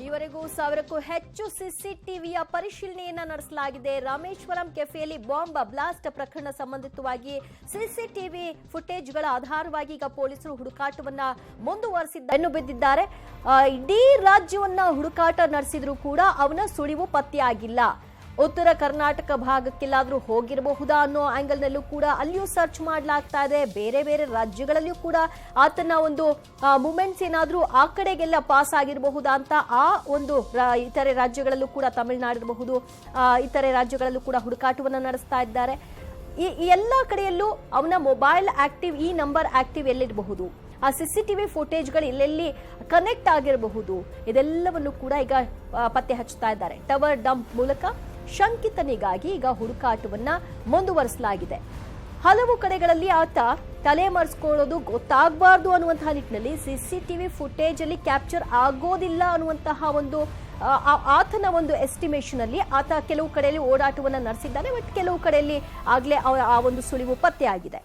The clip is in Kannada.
ಈವರೆಗೂ 1000ಕ್ಕೂ ಹೆಚ್ಚು ಸಿಸಿಟಿವಿಯ ಪರಿಶೀಲನೆಯನ್ನ ನಡೆಸಲಾಗಿದೆ. ರಾಮೇಶ್ವರಂ ಕೆಫೆಯಲ್ಲಿ ಬಾಂಬ್ ಬ್ಲಾಸ್ಟ್ ಪ್ರಕರಣ ಸಂಬಂಧಿತವಾಗಿ ಸಿಸಿಟಿವಿ ಫುಟೇಜ್ಗಳ ಆಧಾರವಾಗಿ ಈಗ ಪೊಲೀಸರು ಹುಡುಕಾಟವನ್ನ ಮುಂದುವರೆಸಿದ್ದು ಬಿದ್ದಿದ್ದಾರೆ. ಇಡೀ ರಾಜ್ಯವನ್ನ ಹುಡುಕಾಟ ನಡೆಸಿದ್ರು ಕೂಡ ಅವನ ಸುಳಿವು ಪತ್ತೆಯಾಗಿಲ್ಲ. ಉತ್ತರ ಕರ್ನಾಟಕ ಭಾಗಕ್ಕೆಲ್ಲಾದ್ರೂ ಹೋಗಿರಬಹುದಾ ಅನ್ನೋ ಆಂಗಲ್ ನಲ್ಲೂ ಕೂಡ ಅಲ್ಲಿಯೂ ಸರ್ಚ್ ಮಾಡಲಾಗ್ತಾ ಇದೆ. ಬೇರೆ ಬೇರೆ ರಾಜ್ಯಗಳಲ್ಲಿಯೂ ಕೂಡ ಆತನ ಒಂದು ಮೂಮೆಂಟ್ಸ್ ಏನಾದ್ರೂ ಆ ಕಡೆಗೆಲ್ಲ ಪಾಸ್ ಆಗಿರಬಹುದಾ ಅಂತ ಆ ಒಂದು ಇತರೆ ರಾಜ್ಯಗಳಲ್ಲೂ ಕೂಡ ತಮಿಳುನಾಡು ಇರಬಹುದು, ಇತರೆ ರಾಜ್ಯಗಳಲ್ಲೂ ಕೂಡ ಹುಡುಕಾಟವನ್ನು ನಡೆಸ್ತಾ ಇದ್ದಾರೆ. ಈ ಎಲ್ಲ ಕಡೆಯಲ್ಲೂ ಅವನ ಮೊಬೈಲ್ ಆಕ್ಟಿವ್, ಈ ನಂಬರ್ ಆಕ್ಟಿವ್ ಎಲ್ಲಿರಬಹುದು, ಆ ಸಿಸಿಟಿವಿ ಫುಟೇಜ್ಗಳು ಎಲ್ಲೆಲ್ಲಿ ಕನೆಕ್ಟ್ ಆಗಿರಬಹುದು, ಇದೆಲ್ಲವನ್ನು ಕೂಡ ಈಗ ಪತ್ತೆ ಹಚ್ಚುತ್ತಾ ಇದ್ದಾರೆ. ಟವರ್ ಡಂಪ್ ಮೂಲಕ ಶಂಕಿತನಿಗಾಗಿ ಈಗ ಹುಡುಕಾಟವನ್ನ ಮುಂದುವರಿಸಲಾಗಿದೆ. ಹಲವು ಕಡೆಗಳಲ್ಲಿ ಆತ ತಲೆಮರೆಸ್ಕೊಳ್ಳೋದು ಗೊತ್ತಾಗಬಾರ್ದು ಅನ್ನುವಂತಹ ನಿಟ್ಟಿನಲ್ಲಿ ಸಿಸಿಟಿವಿ ಫುಟೇಜ್ ಅಲ್ಲಿ ಕ್ಯಾಪ್ಚರ್ ಆಗೋದಿಲ್ಲ ಅನ್ನುವಂತಹ ಒಂದು ಆತನ ಒಂದು ಎಸ್ಟಿಮೇಷನ್ ಅಲ್ಲಿ ಆತ ಕೆಲವು ಕಡೆಯಲ್ಲಿ ಓಡಾಟವನ್ನ ನಡೆಸಿದ್ದಾನೆ. ಬಟ್ ಕೆಲವು ಕಡೆಯಲ್ಲಿ ಆಗ್ಲೇ ಆ ಒಂದು ಸುಳಿವು ಪತ್ತೆಯಾಗಿದೆ.